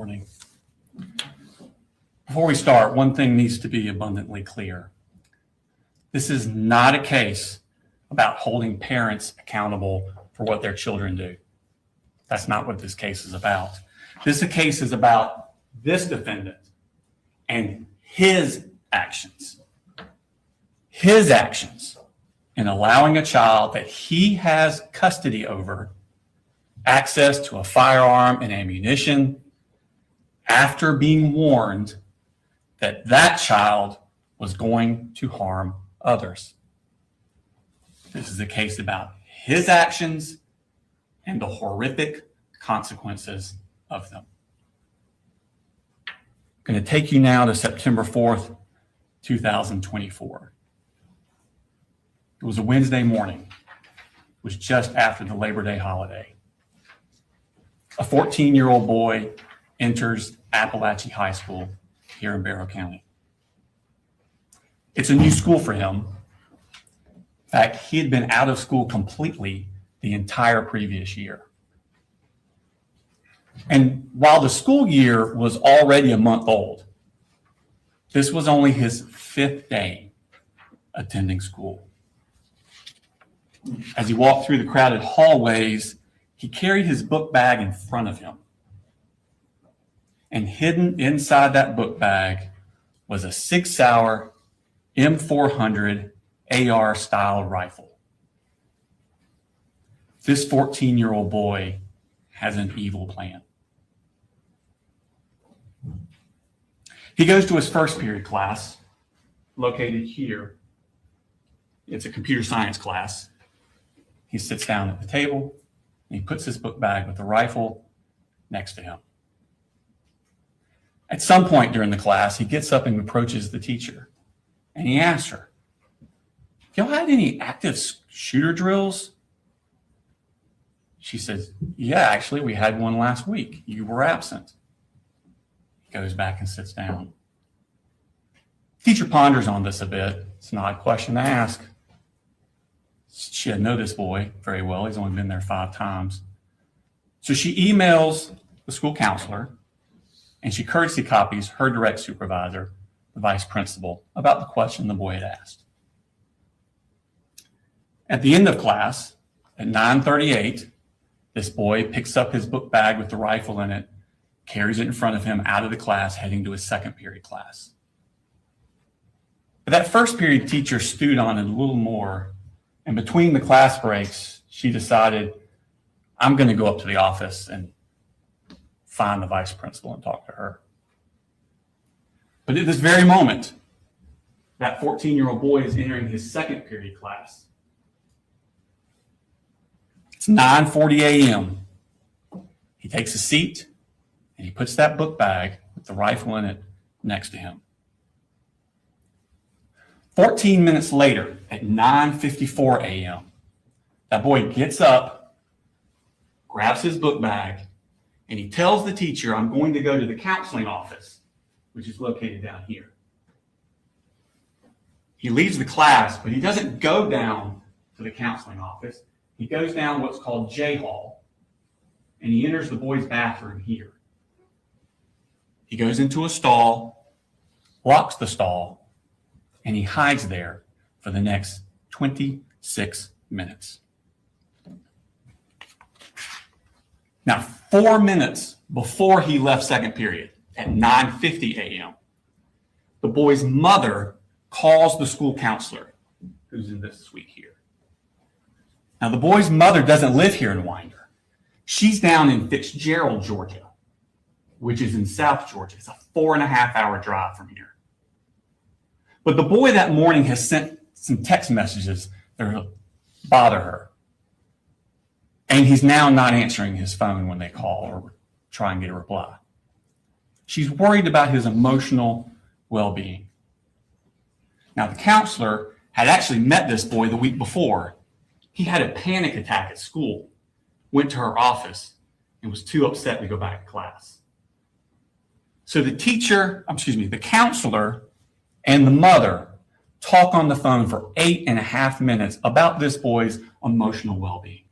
morning. Before we start, one thing needs to be abundantly clear. This is not a case about holding parents accountable for what their children do. That's not what this case is about. This case is about this defendant and his actions. His actions in allowing a child that he has custody over access to a firearm and ammunition after being warned that that child was going to harm others. This is a case about his actions and the horrific consequences of them. I'm going to take you now to September 4th, 2024. It was a Wednesday morning. It was just after the Labor Day holiday. A 14-year-old boy enters Appalachia High School here in Barrow County. It's a new school for him. In fact, he had been out of school completely the entire previous year. And while the school year was already a month old, this was only his 5th day attending school. As he walked through the crowded hallways, he carried his book bag in front of him. And hidden inside that book bag was a 6 Sauer M400 AR style rifle. This 14-year-old boy has an evil plan. He goes to his first period class, located here. It's a computer science class. He sits down at the table, and he puts his book bag with the rifle next to him. At some point during the class, he gets up and approaches the teacher, and he asks her, "Y'all had any active shooter drills?" She says, "Yeah, actually, we had one last week. You were absent." He goes back and sits down. Teacher ponders on this a bit. It's an odd question to ask. She doesn't know this boy very well. He's only been there 5 times. So she emails the school counselor, and she courtesy copies her direct supervisor, the vice principal, about the question the boy had asked. At the end of class, at 9:38, this boy picks up his book bag with the rifle in it, carries it in front of him out of the class, heading to his second period class. But that first period teacher stewed on it a little more, and between the class breaks, she decided, I'm going to go up to the office and find the vice principal and talk to her. But at this very moment, that 14-year-old boy is entering his second period class. It's 9:40 a.m. He takes a seat and he puts that book bag with the rifle in it next to him. 14 minutes later, at 9:54 a.m., that boy gets up, grabs his book bag, and he tells the teacher, I'm going to go to the counseling office, which is located down here. He leaves the class, but he doesn't go down to the counseling office. He goes down what's called J Hall, and he enters the boys' bathroom here. He goes into a stall, locks the stall, and he hides there for the next 26 minutes. Now, 4 minutes before he left second period, at 9:50 a.m., the boy's mother calls the school counselor, who's in this suite here. Now, the boy's mother doesn't live here in Winder. She's down in Fitzgerald, Georgia, which is in South Georgia. It's a 4.5-hour drive from here. But the boy that morning has sent some text messages that bother her. And he's now not answering his phone when they call or try and get a reply. She's worried about his emotional well-being. Now, the counselor had actually met this boy the week before. He had a panic attack at school, went to her office, and was too upset to go back to class. So the counselor and the mother talk on the phone for 8.5 minutes about this boy's emotional well-being.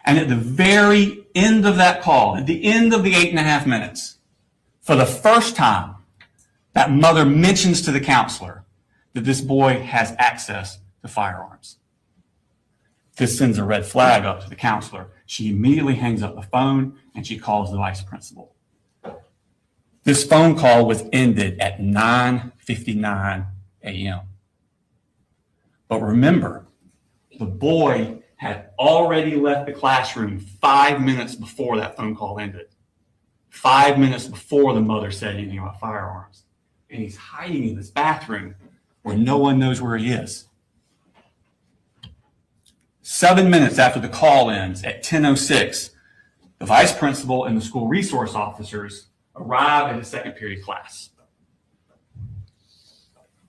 And at the very end of that call, at the end of the 8.5 minutes, for the first time, that mother mentions to the counselor that this boy has access to firearms. This sends a red flag up to the counselor. She immediately hangs up the phone and she calls the vice principal. This phone call was ended at 9:59 a.m. But remember, the boy had already left the classroom 5 minutes before that phone call ended. 5 minutes before the mother said anything about firearms. And he's hiding in this bathroom where no one knows where he is. 7 minutes after the call ends, at 10:06, the vice principal and the school resource officers arrive at the second period class.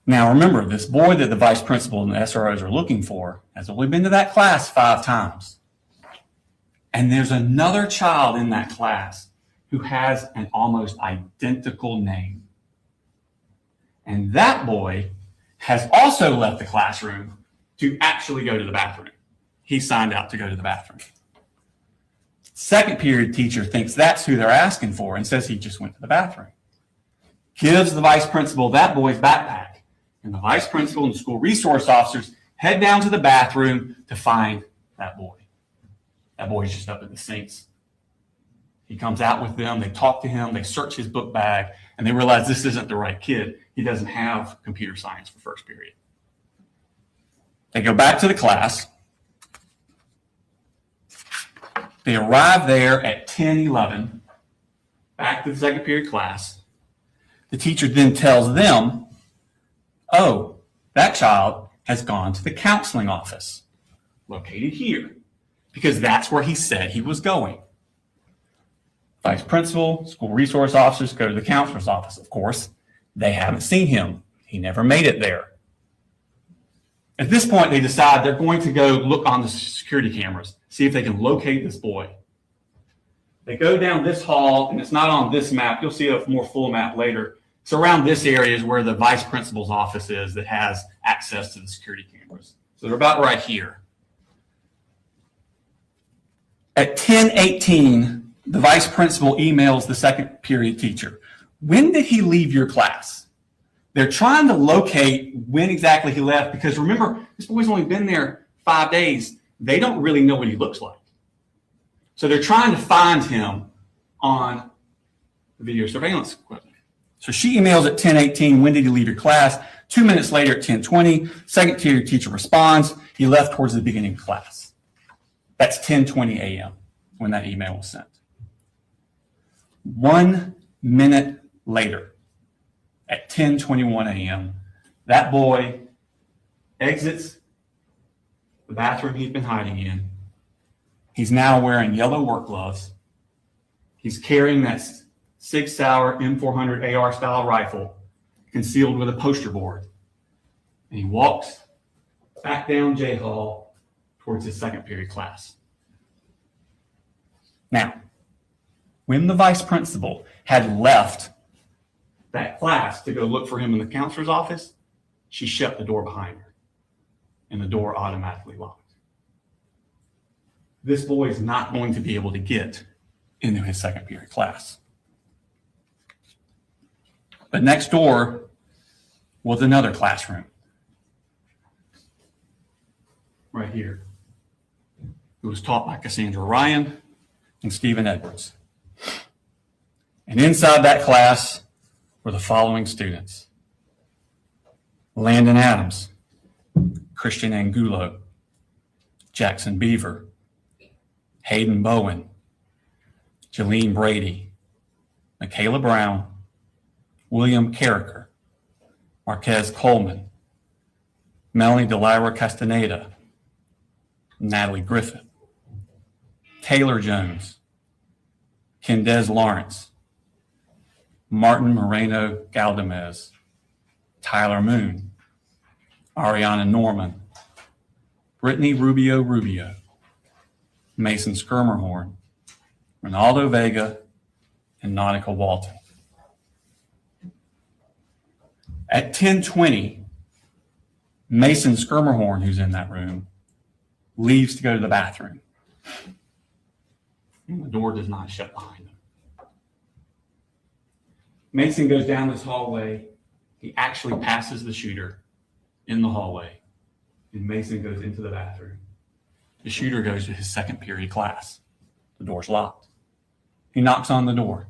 Now remember, this boy that the vice principal and the SROs are looking for has only been to that class 5 times. And there's another child in that class who has an almost identical name. And that boy has also left the classroom to actually go to the bathroom. He signed out to go to the bathroom. Second period teacher thinks that's who they're asking for and says he just went to the bathroom. Gives the vice principal that boy's backpack. And the vice principal and the school resource officers head down to the bathroom to find that boy. That boy's just up at the sinks. He comes out with them, they talk to him, they search his book bag, and they realize this isn't the right kid. He doesn't have computer science for first period. They go back to the class. They arrive there at 10:11, back to the second period class. The teacher then tells them, oh, that child has gone to the counseling office, located here, because that's where he said he was going. Vice principal, school resource officers go to the counselor's office. Of course, they haven't seen him. He never made it there. At this point, they decide they're going to go look on the security cameras, see if they can locate this boy. They go down this hall, and it's not on this map. You'll see a more full map later. It's around this area is where the vice principal's office is that has access to the security cameras. So they're about right here. At 10:18, the vice principal emails the second period teacher. When did he leave your class? They're trying to locate when exactly he left because remember, this boy's only been there 5 days. They don't really know what he looks like. So they're trying to find him on the video surveillance equipment. So she emails at 10:18, when did he leave your class? 2 minutes later at 10:20, second period teacher responds, he left towards the beginning of class. That's 10:20 a.m. when that email was sent. 1 minute later, at 10:21 a.m., that boy exits the bathroom he'd been hiding in. He's now wearing yellow work gloves. He's carrying that Sig Sauer M400 AR style rifle concealed with a poster board. And he walks back down J Hall towards his second period class. Now, when the vice principal had left that class to go look for him in the counselor's office, she shut the door behind her, and the door automatically locked. This boy is not going to be able to get into his second period class. But next door was another classroom, right here. It was taught by Cassandra Ryan and Stephen Edwards. And inside that class were the following students: Landon Adams, Christian Angulo, Jackson Beaver, Hayden Bowen, Jalene Brady, Michaela Brown, William Carricker, Marquez Coleman, Melanie Delira Castaneda, Natalie Griffith, Taylor Jones, Kendez Lawrence, Martin Moreno Galdamez, Tyler Moon, Ariana Norman, Brittany Rubio, Mason Skirmerhorn, Ronaldo Vega, and Nautica Walton. At 10:20, Mason Skirmerhorn, who's in that room, leaves to go to the bathroom. and the door does not shut behind them. Mason goes down this hallway. He actually passes the shooter in the hallway, and Mason goes into the bathroom. The shooter goes to his second period class. The door's locked. He knocks on the door.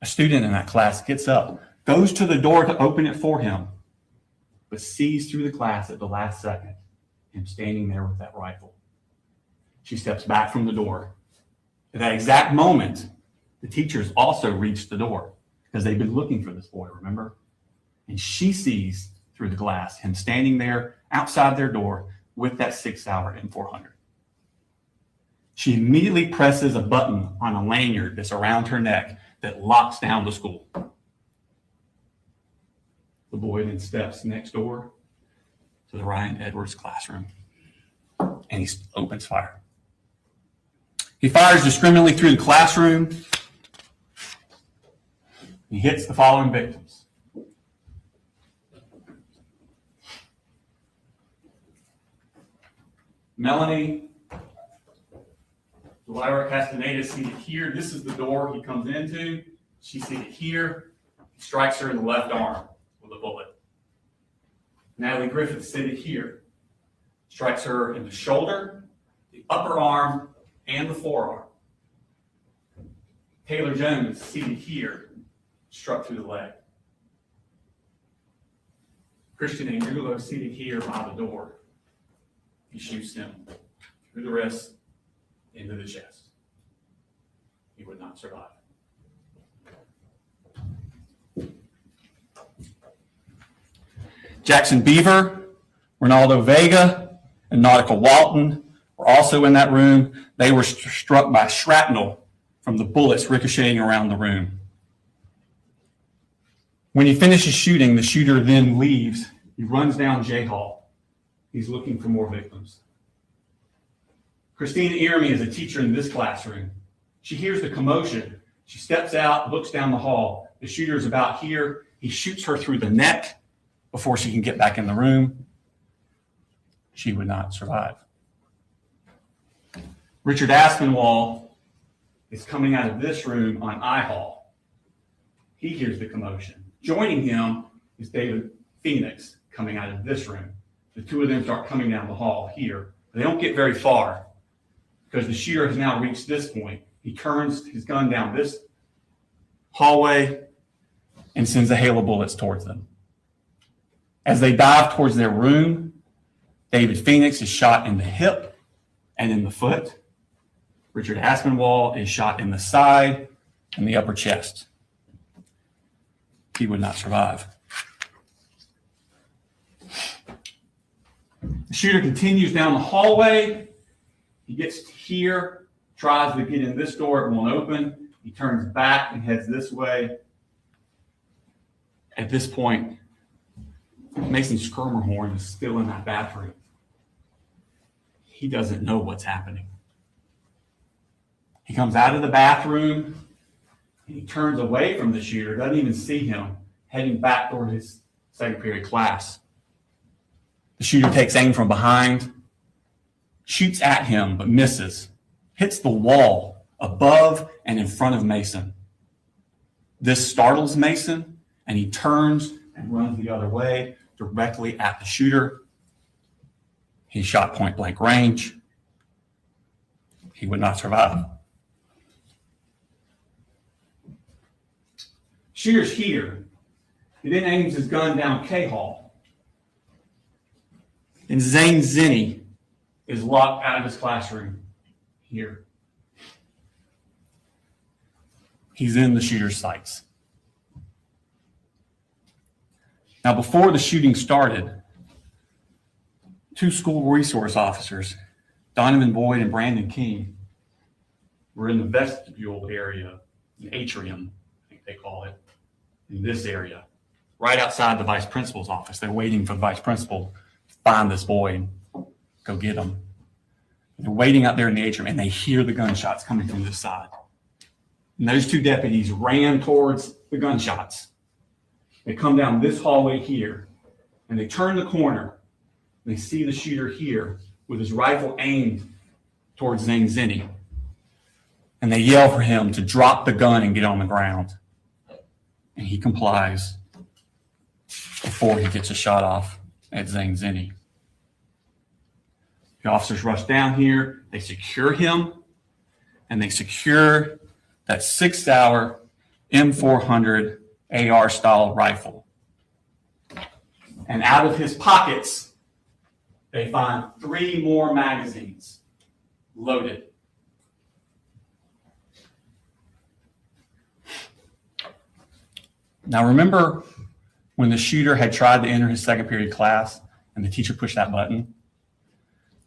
A student in that class gets up, goes to the door to open it for him, but sees through the glass at the last second him standing there with that rifle. She steps back from the door. At that exact moment, the teachers also reach the door because they've been looking for this boy, remember? And she sees through the glass him standing there outside their door with that 6-hour M400. She immediately presses a button on a lanyard that's around her neck that locks down the school. The boy then steps next door to the Ryan Edwards classroom, and he opens fire. He fires discriminately through the classroom. He hits the following victims. Melanie Lyra Castaneda seated here. This is the door he comes into. She's seated here. He strikes her in the left arm with a bullet. Natalie Griffith seated here. Strikes her in the shoulder, the upper arm, and the forearm. Taylor Jones seated here, struck through the leg. Christian Angulo seated here by the door. He shoots him through the wrist, into the chest. He would not survive. Jackson Beaver, Ronaldo Vega, and Nautica Walton were also in that room. They were struck by shrapnel from the bullets ricocheting around the room. When he finishes shooting, the shooter then leaves. He runs down J Hall. He's looking for more victims. Christina Ieremy is a teacher in this classroom. She hears the commotion. She steps out, looks down the hall. The shooter is about here. He shoots her through the neck before she can get back in the room. She would not survive. Richard Aspinwall is coming out of this room on I Hall. He hears the commotion. Joining him is David Phoenix coming out of this room. The two of them start coming down the hall here. They don't get very far because the shooter has now reached this point. He turns his gun down this hallway and sends a hail of bullets towards them. As they dive towards their room, David Phoenix is shot in the hip and in the foot. Richard Aspinwall is shot in the side and the upper chest. He would not survive. The shooter continues down the hallway. He gets here, tries to get in this door, it won't open. He turns back and heads this way. At this point, Mason Schermerhorn is still in that bathroom. He doesn't know what's happening. He comes out of the bathroom and he turns away from the shooter, doesn't even see him, heading back toward his second period class. The shooter takes aim from behind, shoots at him, but misses, hits the wall above and in front of Mason. This startles Mason, and he turns and runs the other way directly at the shooter. He's shot point blank range. He would not survive. Shooter's here. He then aims his gun down K Hall. And Zane Zinni is locked out of his classroom here. He's in the shooter's sights. Now, before the shooting started, two school resource officers, Donovan Boyd and Brandon King, were in the vestibule area, the atrium, I think they call it, in this area, right outside the vice principal's office. They're waiting for the vice principal to find this boy and go get him. They're waiting out there in the atrium, and they hear the gunshots coming from this side. And those two deputies ran towards the gunshots. They come down this hallway here, and they turn the corner. And they see the shooter here with his rifle aimed towards Zane Zinni. and they yell for him to drop the gun and get on the ground. And he complies before he gets a shot off at Zane Zinni. The officers rush down here, they secure him, and they secure that 6-hour M400 AR style rifle. And out of his pockets, they find 3 more magazines loaded. Now remember when the shooter had tried to enter his second period class and the teacher pushed that button?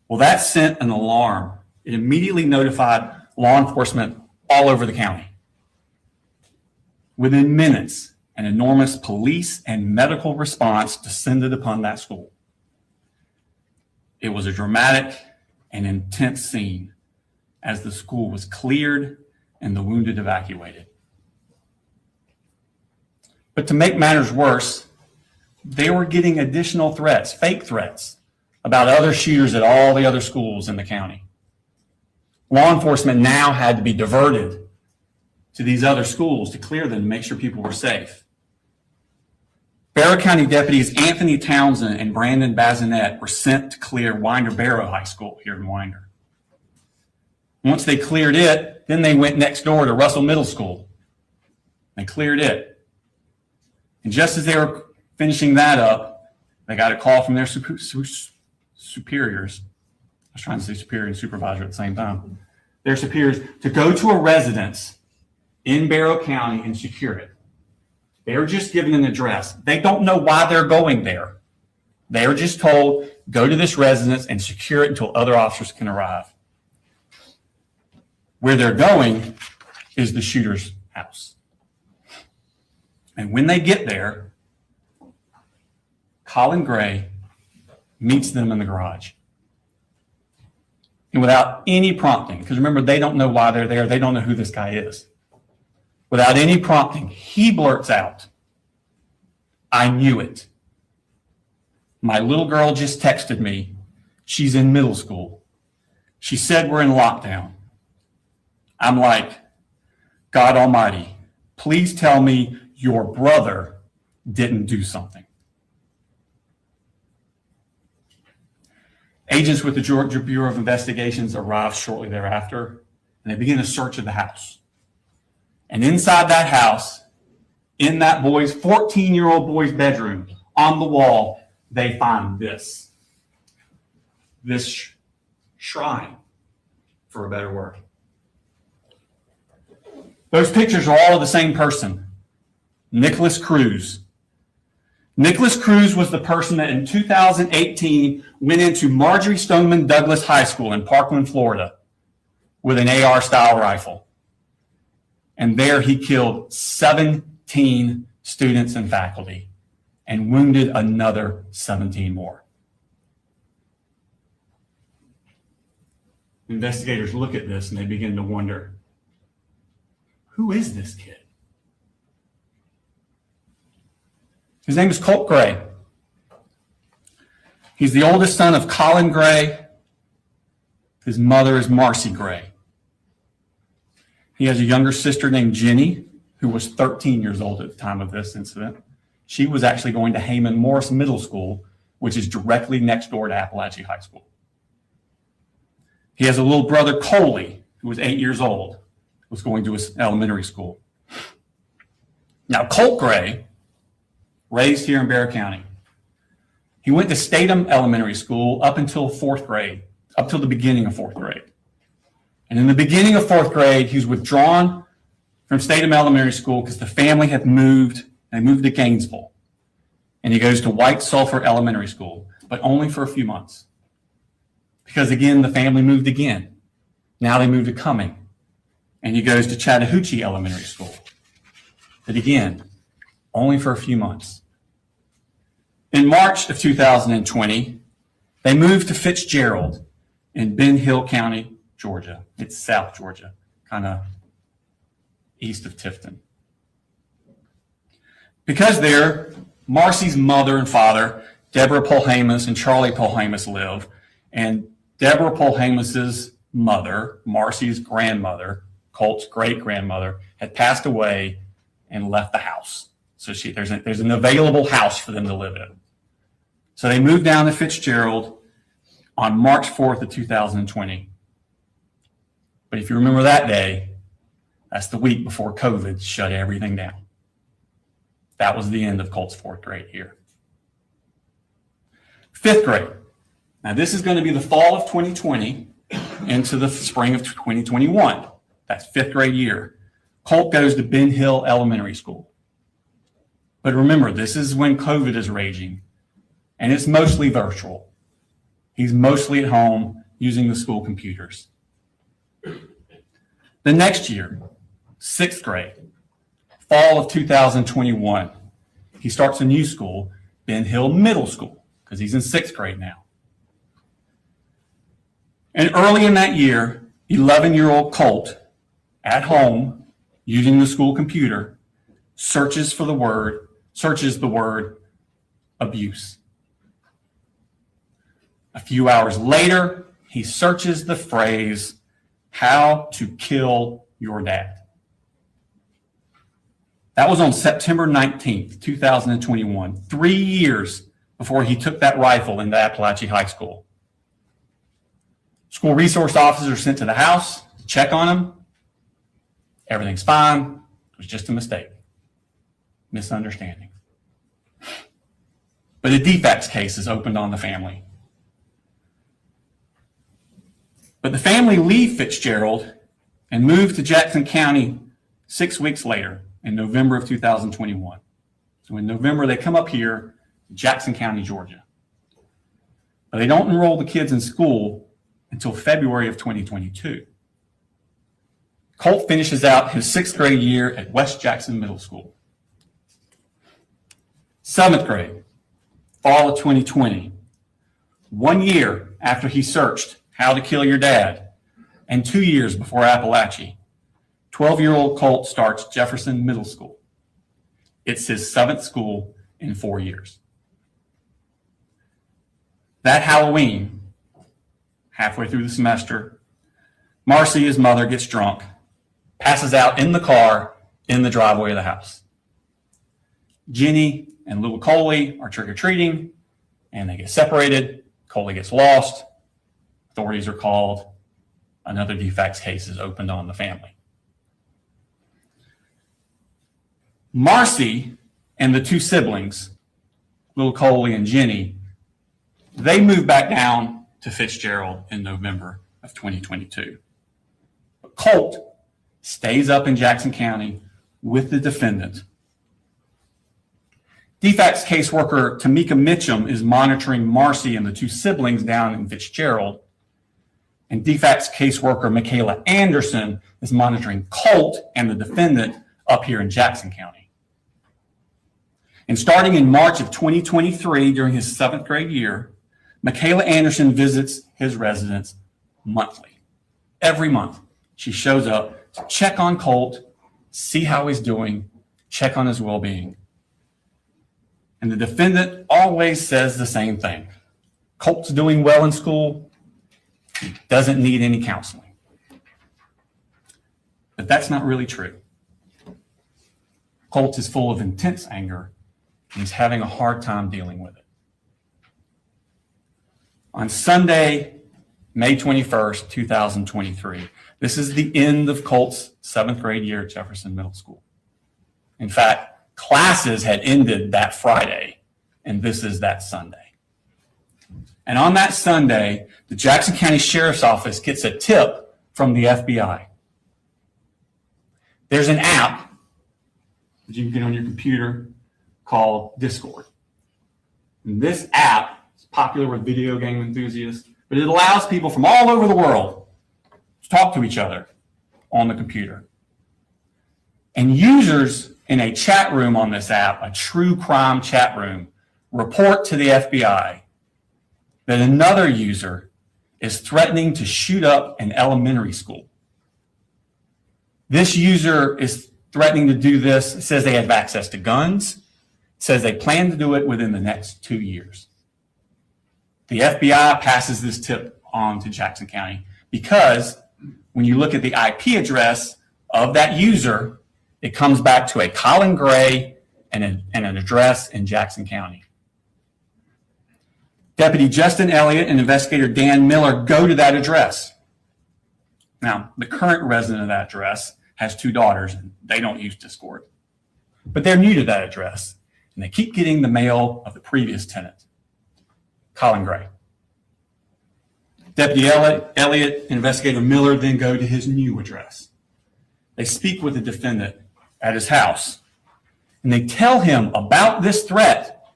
Well, that sent an alarm. It immediately notified law enforcement all over the county. Within minutes, an enormous police and medical response descended upon that school. It was a dramatic and intense scene as the school was cleared and the wounded evacuated. But to make matters worse, they were getting additional threats, fake threats, about other shooters at all the other schools in the county. Law enforcement now had to be diverted to these other schools to clear them, to make sure people were safe. Barrow County deputies Anthony Townsend and Brandon Bazinet were sent to clear Winder-Barrow High School here in Winder. Once they cleared it, then they went next door to Russell Middle School. They cleared it. And just as they were finishing that up, they got a call from their superiors. I was trying to say superior and supervisor at the same time. Their superiors to go to a residence in Barrow County and secure it. They were just given an address. They don't know why they're going there. They were just told, go to this residence and secure it until other officers can arrive. Where they're going is the shooter's house. And when they get there, Colin Gray meets them in the garage. And without any prompting, because remember, they don't know why they're there. They don't know who this guy is. Without any prompting, he blurts out, "I knew it. My little girl just texted me. She's in middle school. She said we're in lockdown." I'm like, God Almighty, please tell me your brother didn't do something. Agents with the Georgia Bureau of Investigations arrived shortly thereafter, and they begin a search of the house. And inside that house, in that 14-year-old boy's bedroom, on the wall, they find this shrine, for a better word. Those pictures are all of the same person, Nicholas Cruz. Nicholas Cruz was the person that in 2018 went into Marjorie Stoneman Douglas High School in Parkland, Florida, with an AR-style rifle. And there he killed 17 students and faculty and wounded another 17 more. Investigators look at this and they begin to wonder, who is this kid? His name is Colin Gray. He's the oldest son of Colin Gray. His mother is Marcy Gray. He has a younger sister named Jenny, who was 13 years old at the time of this incident. She was actually going to Heyman Morris Middle School, which is directly next door to Appalachia High School. He has a little brother, Coley, who was 8 years old, was going to his elementary school. Now, Colt Gray, raised here in Barrow County, he went to Statham Elementary School up until fourth grade, up till the beginning of fourth grade. And in the beginning of fourth grade, he was withdrawn from Statham Elementary School because the family had moved, and they moved to Gainesville. And he goes to White Sulphur Elementary School, but only for a few months. Because again, the family moved again. Now they moved to Cumming. And he goes to Chattahoochee Elementary School. But again, only for a few months. In March of 2020, they moved to Fitzgerald in Ben Hill County, Georgia. It's South Georgia, kind of east of Tifton. Because there, Marcy's mother and father, Deborah Polhamus and Charlie Polhamus, live. And Deborah Polhamus's mother, Marcy's grandmother, Colt's great-grandmother, had passed away and left the house. So there's an available house for them to live in. So they moved down to Fitzgerald on March 4th of 2020. But if you remember that day, that's the week before COVID shut everything down. That was the end of Colt's 4th grade year. 5th grade. Now this is going to be the fall of 2020 into the spring of 2021. That's 5th grade year. Colt goes to Ben Hill Elementary School. But remember, this is when COVID is raging, and it's mostly virtual. He's mostly at home using the school computers. The next year, 6th grade, fall of 2021, he starts a new school, Ben Hill Middle School, because he's in 6th grade now. And early in that year, 11-year-old Colt, at home, using the school computer, searches the word abuse. A few hours later, he searches the phrase, "how to kill your dad." That was on September 19th, 2021, 3 years before he took that rifle into Appalachian High School. School resource officers are sent to the house to check on him. Everything's fine. It was just a mistake. Misunderstanding. But a defects case is opened on the family. But the family leave Fitzgerald and move to Jackson County 6 weeks later in November of 2021. So in November, they come up here to Jackson County, Georgia. But they don't enroll the kids in school until February of 2022. Colt finishes out his 6th grade year at West Jackson Middle School. 7th grade, fall of 2020, 1 year after he searched How to Kill Your Dad, and 2 years before Appalachia, 12-year-old Colt starts Jefferson Middle School. It's his 7th school in 4 years. That Halloween, halfway through the semester, Marcy, his mother, gets drunk, passes out in the car in the driveway of the house. Jenny and little Coley are trick-or-treating, and they get separated. Coley gets lost. Authorities are called. Another defects case is opened on the family. Marcy and the 2 siblings, little Coley and Jenny, they move back down to Fitzgerald in November of 2022. But Colt stays up in Jackson County with the defendant. Defects caseworker Tamika Mitchum is monitoring Marcy and the 2 siblings down in Fitzgerald. And defects caseworker Michaela Anderson is monitoring Colt and the defendant up here in Jackson County. And starting in March of 2023, during his 7th grade year, Michaela Anderson visits his residence monthly. Every month, she shows up to check on Colt, see how he's doing, check on his well-being. And the defendant always says the same thing. Colt's doing well in school. He doesn't need any counseling. But that's not really true. Colt is full of intense anger, and he's having a hard time dealing with it. On Sunday, May 21st, 2023, this is the end of Colt's 7th grade year at Jefferson Middle School. In fact, classes had ended that Friday, and this is that Sunday. And on that Sunday, the Jackson County Sheriff's Office gets a tip from the FBI. There's an app that you can get on your computer called Discord. And this app is popular with video game enthusiasts, but it allows people from all over the world to talk to each other on the computer. And users in a chat room on this app, a true crime chat room, report to the FBI that another user is threatening to shoot up an elementary school. This user is threatening to do this. It says they have access to guns. It says they plan to do it within the next 2 years. The FBI passes this tip on to Jackson County because when you look at the IP address of that user, it comes back to a Colin Gray and an address in Jackson County. Deputy Justin Elliott and investigator Dan Miller go to that address. Now, the current resident of that address has 2 daughters, and they don't use Discord. But they're new to that address, and they keep getting the mail of the previous tenant, Colin Gray. Deputy Elliott and investigator Miller then go to his new address. They speak with the defendant at his house, and they tell him about this threat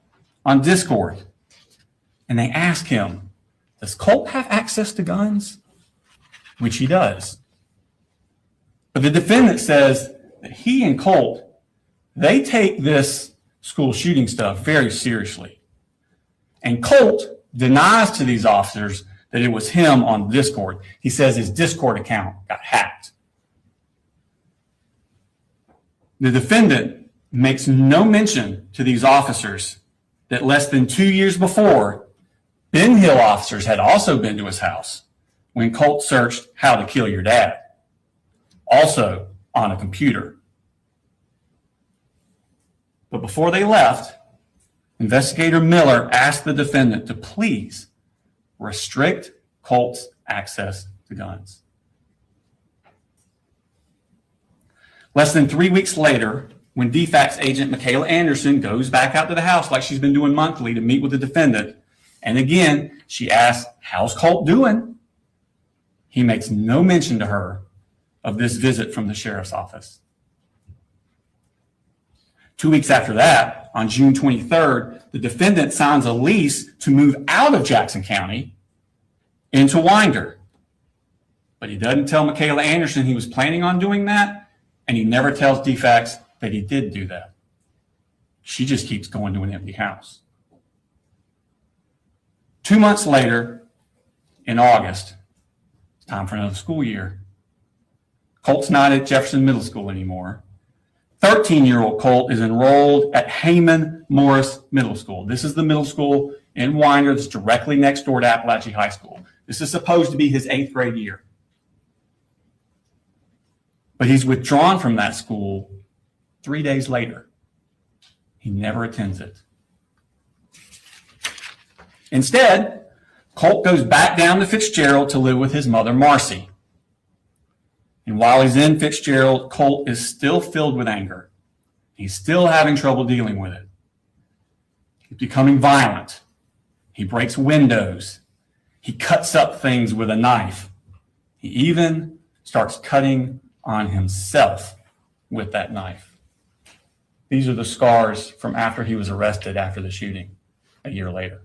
on Discord. And they ask him, does Colt have access to guns? Which he does. But the defendant says that he and Colt, they take this school shooting stuff very seriously. And Colt denies to these officers that it was him on Discord. He says his Discord account got hacked. The defendant makes no mention to these officers that less than 2 years before, Ben Hill officers had also been to his house when Colt searched How to Kill Your Dad, also on a computer. But before they left, investigator Miller asked the defendant to please restrict Colt's access to guns. Less than 3 weeks later, when DFACS agent Michaela Anderson goes back out to the house like she's been doing monthly to meet with the defendant, and again, she asks, how's Colt doing? He makes no mention to her of this visit from the sheriff's office. 2 weeks after that, on June 23rd, the defendant signs a lease to move out of Jackson County into Winder. But he doesn't tell Michaela Anderson he was planning on doing that, and he never tells DFACS that he did do that. She just keeps going to an empty house. 2 months later, in August, it's time for another school year. Colt's not at Jefferson Middle School anymore. 13-year-old Colt is enrolled at Heyman Morris Middle School. This is the middle school in Winder that's directly next door to Appalachian High School. This is supposed to be his 8th grade year. But he's withdrawn from that school 3 days later. He never attends it. Instead, Colt goes back down to Fitzgerald to live with his mother, Marcy. And while he's in Fitzgerald, Colt is still filled with anger. He's still having trouble dealing with it. He's becoming violent. He breaks windows. He cuts up things with a knife. He even starts cutting on himself with that knife. These are the scars from after he was arrested after the shooting a year later.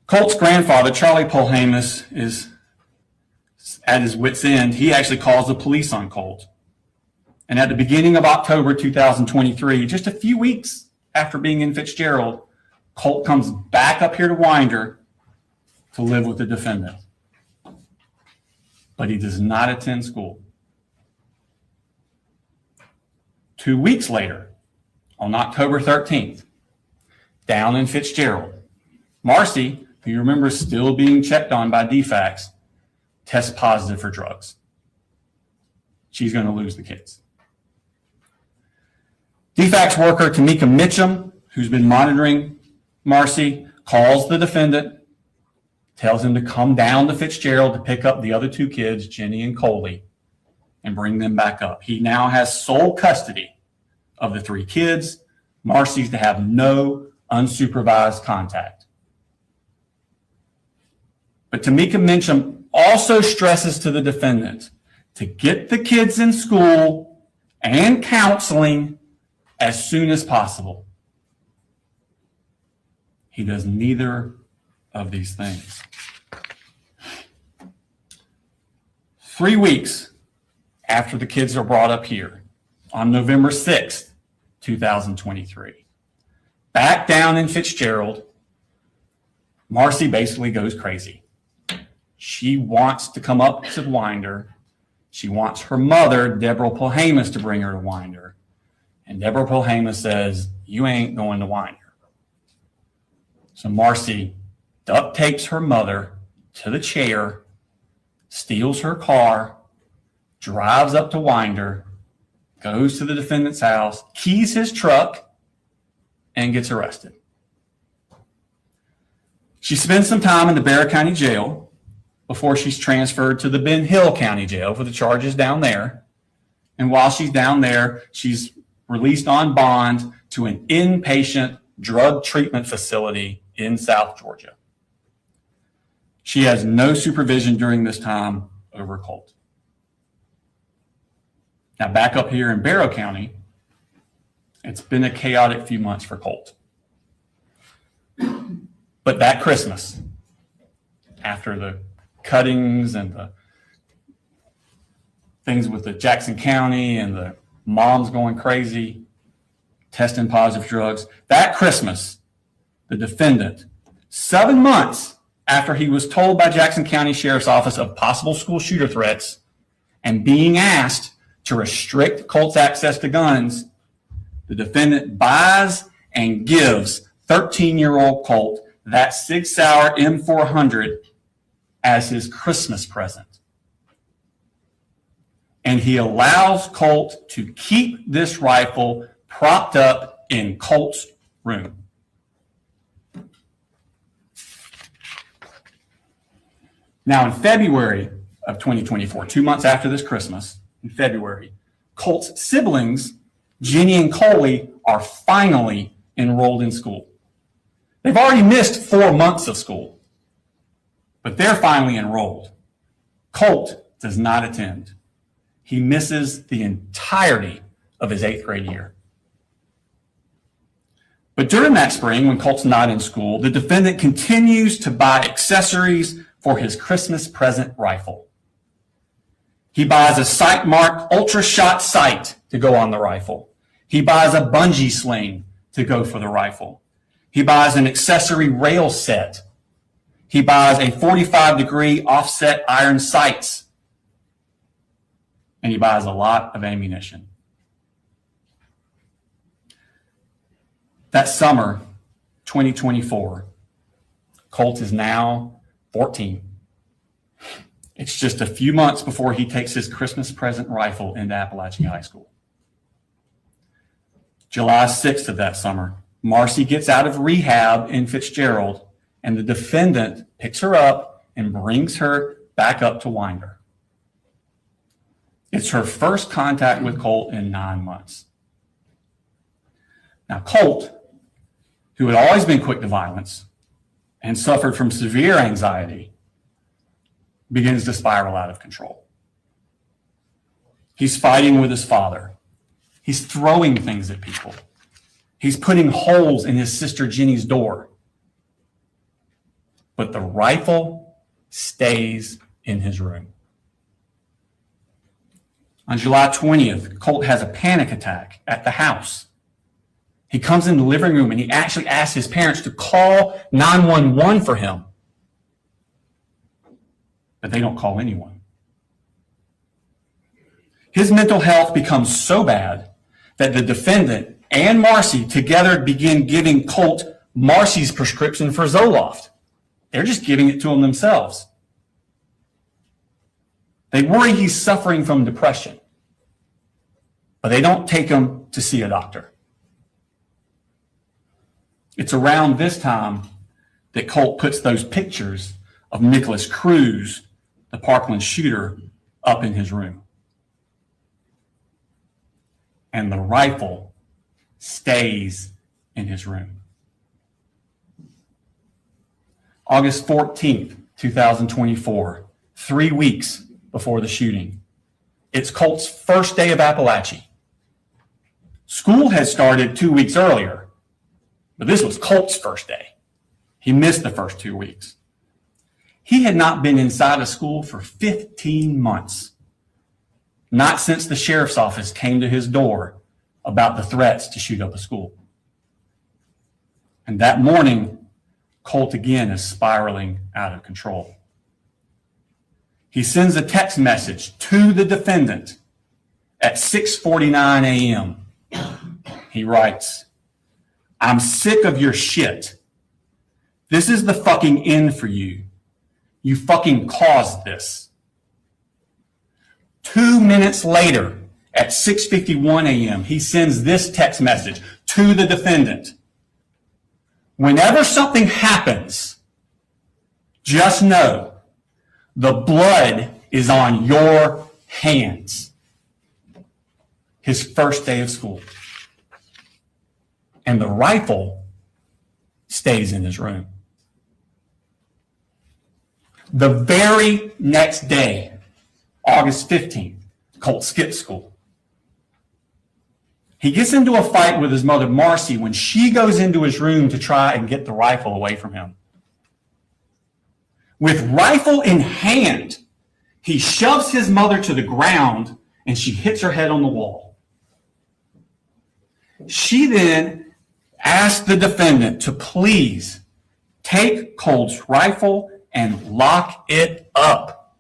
Colt's grandfather, Charlie Polhamus, is at his wit's end. He actually calls the police on Colt. And at the beginning of October 2023, just a few weeks after being in Fitzgerald, Colt comes back up here to Winder to live with the defendant. But he does not attend school. 2 weeks later, on October 13th, down in Fitzgerald, Marcy, who you remember is still being checked on by DFACS, tests positive for drugs. She's going to lose the kids. DFACS worker Tamika Mitchum, who's been monitoring Marcy, calls the defendant, tells him to come down to Fitzgerald to pick up the other 2 kids, Jenny and Coley, and bring them back up. He now has sole custody of the 3 kids. Marcy's to have no unsupervised contact. But Tamika Mitchum also stresses to the defendant to get the kids in school and counseling as soon as possible. He does neither of these things. 3 weeks after the kids are brought up here, on November 6th, 2023, back down in Fitzgerald, Marcy basically goes crazy. She wants to come up to Winder. She wants her mother, Deborah Polhamus, to bring her to Winder. And Deborah Polhamus says, you ain't going to Winder. So Marcy duct tapes her mother to the chair steals her car, drives up to Winder, goes to the defendant's house, keys his truck, and gets arrested. She spends some time in the Bexar County Jail before she's transferred to the Ben Hill County Jail for the charges down there. And while she's down there, she's released on bond to an inpatient drug treatment facility in South Georgia. She has no supervision during this time over Colt. Now, back up here in Barrow County, it's been a chaotic few months for Colt. But that Christmas, after the cuttings and the things with the Jackson County and the moms going crazy, testing positive drugs, that Christmas, the defendant, 7 months after he was told by Jackson County Sheriff's Office of possible school shooter threats and being asked to restrict Colt's access to guns, the defendant buys and gives 13-year-old Colt that Sig Sauer M400 as his Christmas present. And he allows Colt to keep this rifle propped up in Colt's room. Now, in February of 2024, 2 months after this Christmas, in February, Colt's siblings, Jenny and Coley, are finally enrolled in school. They've already missed 4 months of school, but they're finally enrolled. Colt does not attend. He misses the entirety of his 8th grade year. But during that spring, when Colt's not in school, the defendant continues to buy accessories for his Christmas present rifle. He buys a sight-marked ultra-shot sight to go on the rifle. He buys a bungee sling to go for the rifle. He buys an accessory rail set. He buys a 45-degree offset iron sights. And he buys a lot of ammunition. That summer, 2024, Colt is now 14. It's just a few months before he takes his Christmas present rifle into Appalachian High School. July 6th of that summer, Marcy gets out of rehab in Fitzgerald, and the defendant picks her up and brings her back up to Winder. It's her first contact with Colt in 9 months. Now, Colt, who had always been quick to violence and suffered from severe anxiety, begins to spiral out of control. He's fighting with his father. He's throwing things at people. He's putting holes in his sister Jenny's door. But the rifle stays in his room. On July 20th, Colt has a panic attack at the house. He comes in the living room and he actually asks his parents to call 911 for him. But they don't call anyone. His mental health becomes so bad that the defendant and Marcy together begin giving Colt Marcy's prescription for Zoloft. They're just giving it to him themselves. They worry he's suffering from depression, but they don't take him to see a doctor. It's around this time that Colt puts those pictures of Nicholas Cruz, the Parkland shooter, up in his room. And the rifle stays in his room. August 14th, 2024, 3 weeks before the shooting. It's Colt's first day of Appalachia. School had started 2 weeks earlier, but this was Colt's first day. He missed the first 2 weeks. He had not been inside of school for 15 months. Not since the sheriff's office came to his door about the threats to shoot up a school. And that morning, Colt again is spiraling out of control. He sends a text message to the defendant at 6:49 a.m. He writes, "I'm sick of your shit. This is the fucking end for you. You fucking caused this. 2 minutes later, at 6:51 a.m., he sends this text message to the defendant. Whenever something happens, just know the blood is on your hands. His first day of school. And the rifle stays in his room. The very next day, August 15th, Colt skips school. He gets into a fight with his mother, Marcy, when she goes into his room to try and get the rifle away from him. With rifle in hand, he shoves his mother to the ground and she hits her head on the wall. She then asks the defendant to please take Colt's rifle and lock it up.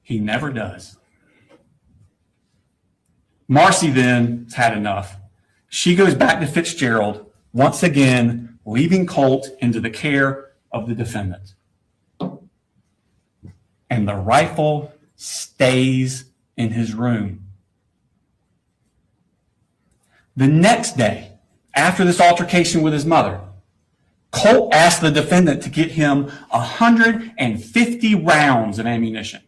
He never does. Marcy then has had enough. She goes back to Fitzgerald, once again leaving Colt into the care of the defendant. And the rifle stays in his room. The next day, after this altercation with his mother, Colt asked the defendant to get him 150 rounds of ammunition.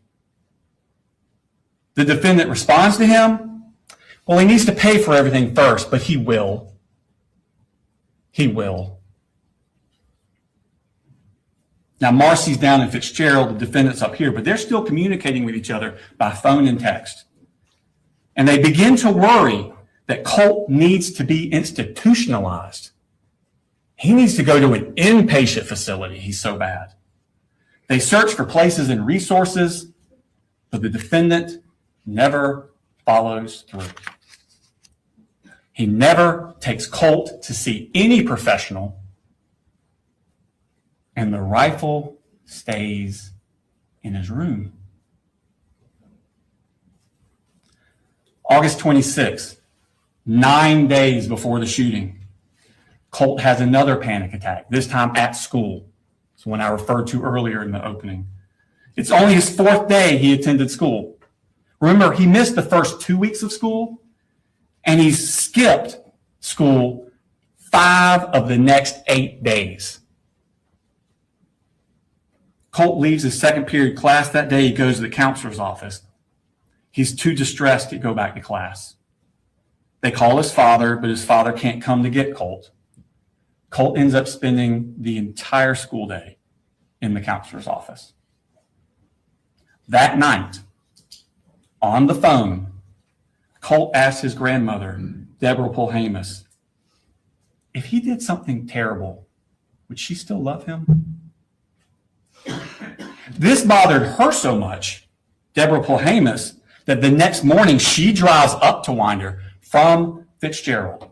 The defendant responds to him, well, he needs to pay for everything first, but he will. He will. Now, Marcy's down in Fitzgerald, the defendant's up here, but they're still communicating with each other by phone and text. And they begin to worry that Colt needs to be institutionalized. He needs to go to an inpatient facility. He's so bad. They search for places and resources, but the defendant never follows through. He never takes Colt to see any professional, and the rifle stays in his room. August 26th, 9 days before the shooting, Colt has another panic attack, this time at school. It's one I referred to earlier in the opening. It's only his 4th day he attended school. Remember, he missed the first 2 weeks of school, and he skipped school 5 of the next 8 days. Colt leaves his second period class that day. He goes to the counselor's office. He's too distressed to go back to class. They call his father, but his father can't come to get Colt. Colt ends up spending the entire school day in the counselor's office. That night, on the phone, Colt asked his grandmother, Deborah Polhamus, if he did something terrible, would she still love him? This bothered her so much, Deborah Polhamus, that the next morning she drives up to Winder from Fitzgerald.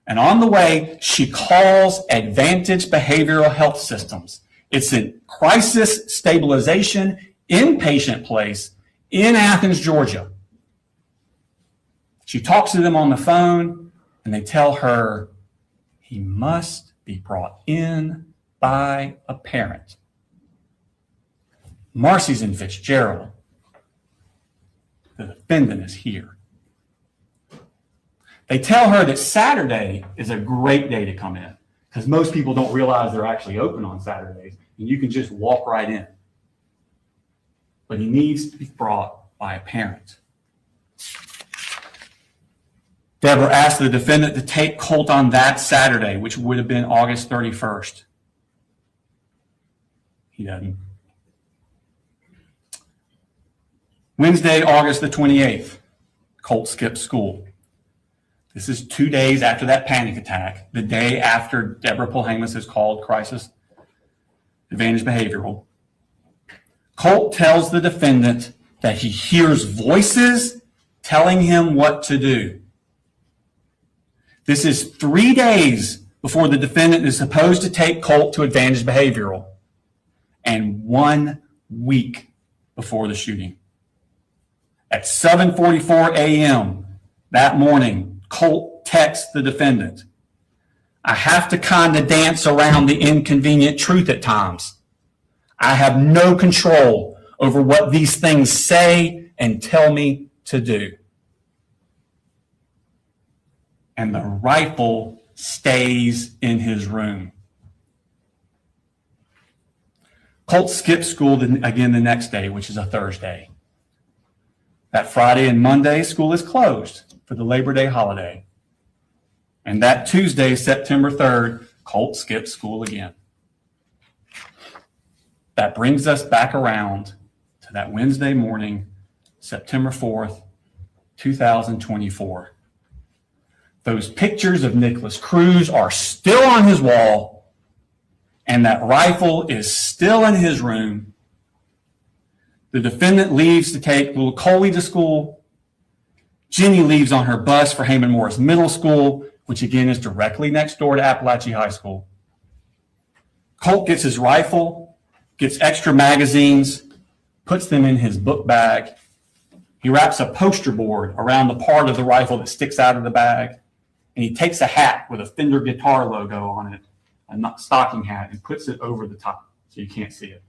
And on the way, she calls Advantage Behavioral Health Systems. It's a crisis stabilization inpatient place in Athens, Georgia. She talks to them on the phone, and they tell her he must be brought in by a parent. Marcy's in Fitzgerald. The defendant is here. They tell her that Saturday is a great day to come in because most people don't realize they're actually open on Saturdays, and you can just walk right in. But he needs to be brought by a parent. Deborah asked the defendant to take Colt on that Saturday, which would have been August 31st. He doesn't. Wednesday, August the 28th, Colt skips school. This is 2 days after that panic attack, the day after Deborah Polhamus is called crisis advantage behavioral. Colt tells the defendant that he hears voices telling him what to do. This is 3 days before the defendant is supposed to take Colt to advantage behavioral, and 1 week before the shooting. At 7:44 a.m. that morning, Colt texts the defendant, I have to kind of dance around the inconvenient truth at times. I have no control over what these things say and tell me to do. And the rifle stays in his room. Colt skipped school again the next day, which is a Thursday. That Friday and Monday, school is closed for the Labor Day holiday. And that Tuesday, September 3rd, Colt skipped school again. That brings us back around to that Wednesday morning, September 4th, 2024. Those pictures of Nicholas Cruz are still on his wall, and that rifle is still in his room. The defendant leaves to take little Coley to school. Jenny leaves on her bus for Heyman Morris Middle School, which again is directly next door to Appalachia High School. Colt gets his rifle, gets extra magazines, puts them in his book bag. He wraps a poster board around the part of the rifle that sticks out of the bag, and he takes a hat with a Fender guitar logo on it, a stocking hat, and puts it over the top so you can't see it.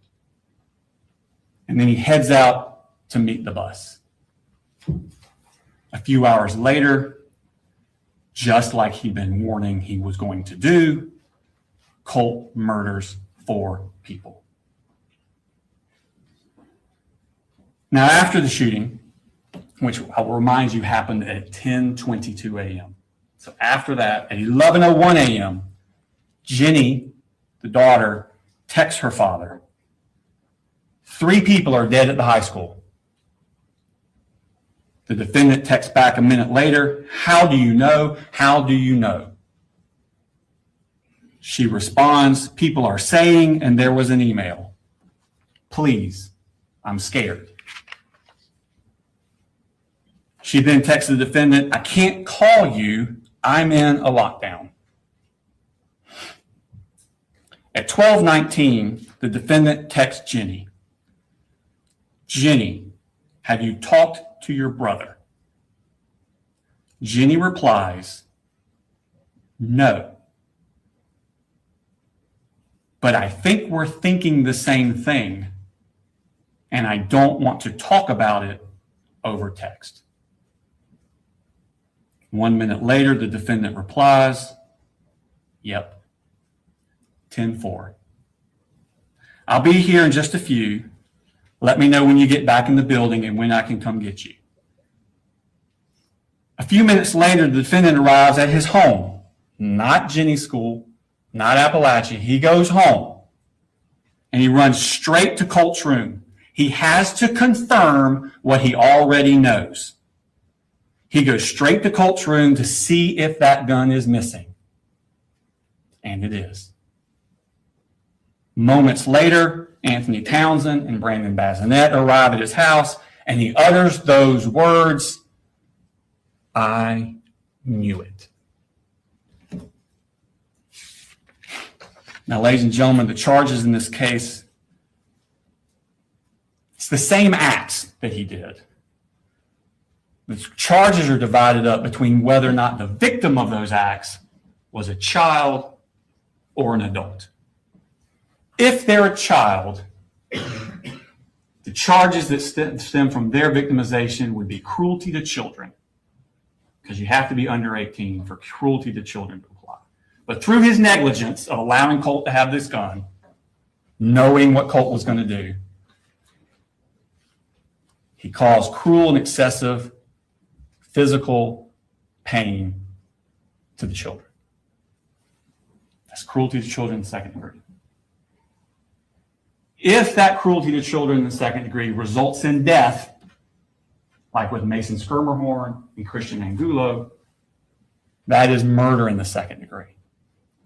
And then he heads out to meet the bus. A few hours later, just like he'd been warning he was going to do, Colt murders 4 people. Now, after the shooting, which I will remind you happened at 10:22 a.m. So after that, at 11:01 a.m., Jenny, the daughter, texts her father. 3 people are dead at the high school. The defendant texts back a minute later, "How do you know? How do you know?" She responds, "People are saying, and there was an email. Please, I'm scared." She then texts the defendant, "I can't call you. I'm in a lockdown." At 12:19, the defendant texts Jenny, "Jenny, have you talked to your brother?" Jenny replies, "No. But I think we're thinking the same thing, and I don't want to talk about it over text." 1 minute later, the defendant replies, "Yep, 10-4. I'll be here in just a few. Let me know when you get back in the building and when I can come get you." A few minutes later, the defendant arrives at his home, not Jenny's school, not Appalachia. He goes home and he runs straight to Colt's room. He has to confirm what he already knows. He goes straight to Colt's room to see if that gun is missing. And it is. Moments later, Anthony Townsend and Brandon Bazinet arrive at his house, and he utters those words, "I knew it." Now, ladies and gentlemen, the charges in this case, it's the same acts that he did. The charges are divided up between whether or not the victim of those acts was a child or an adult. If they're a child, the charges that stem from their victimization would be cruelty to children, because you have to be under 18 for cruelty to children to apply. But through his negligence of allowing Colt to have this gun, knowing what Colt was going to do, he caused cruel and excessive physical pain to the children. That's cruelty to children in the second degree. If that cruelty to children in the second degree results in death, like with Mason Skirmerhorn and Christian Angulo, that is murder in the second degree.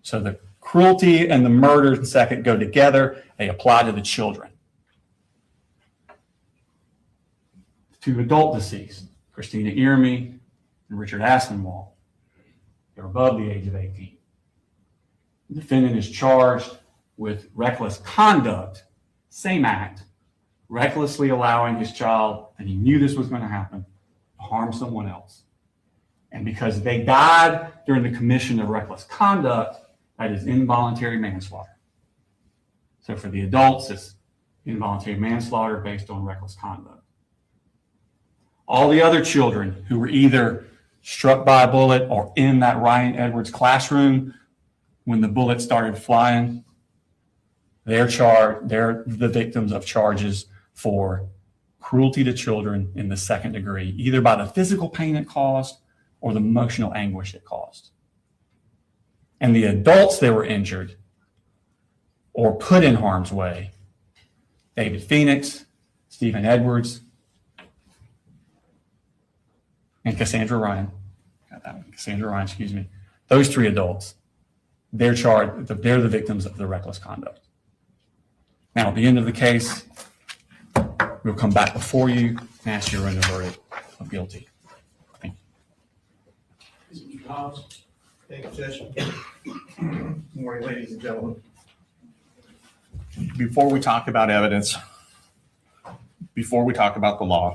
So the cruelty and the murder in the second go together. They apply to the children. 2 adult deceased, Christina Irmy and Richard Aspinwall. They're above the age of 18. The defendant is charged with reckless conduct, same act, recklessly allowing his child, and he knew this was going to happen, to harm someone else. And because they died during the commission of reckless conduct, that is involuntary manslaughter. So for the adults, it's involuntary manslaughter based on reckless conduct. All the other children who were either struck by a bullet or in that Ryan Edwards classroom when the bullet started flying, they're the victims of charges for cruelty to children in the second degree, either by the physical pain it caused or the emotional anguish it caused. And the adults that were injured or put in harm's way, David Phoenix, Stephen Edwards, and Cassandra Ryan, those three adults, they're the victims of the reckless conduct. Now, at the end of the case, we'll come back before you and ask you to render a verdict of guilty. Thank you. Mr. Hobbs, take session. Good morning, ladies and gentlemen. Before we talk about evidence, before we talk about the law,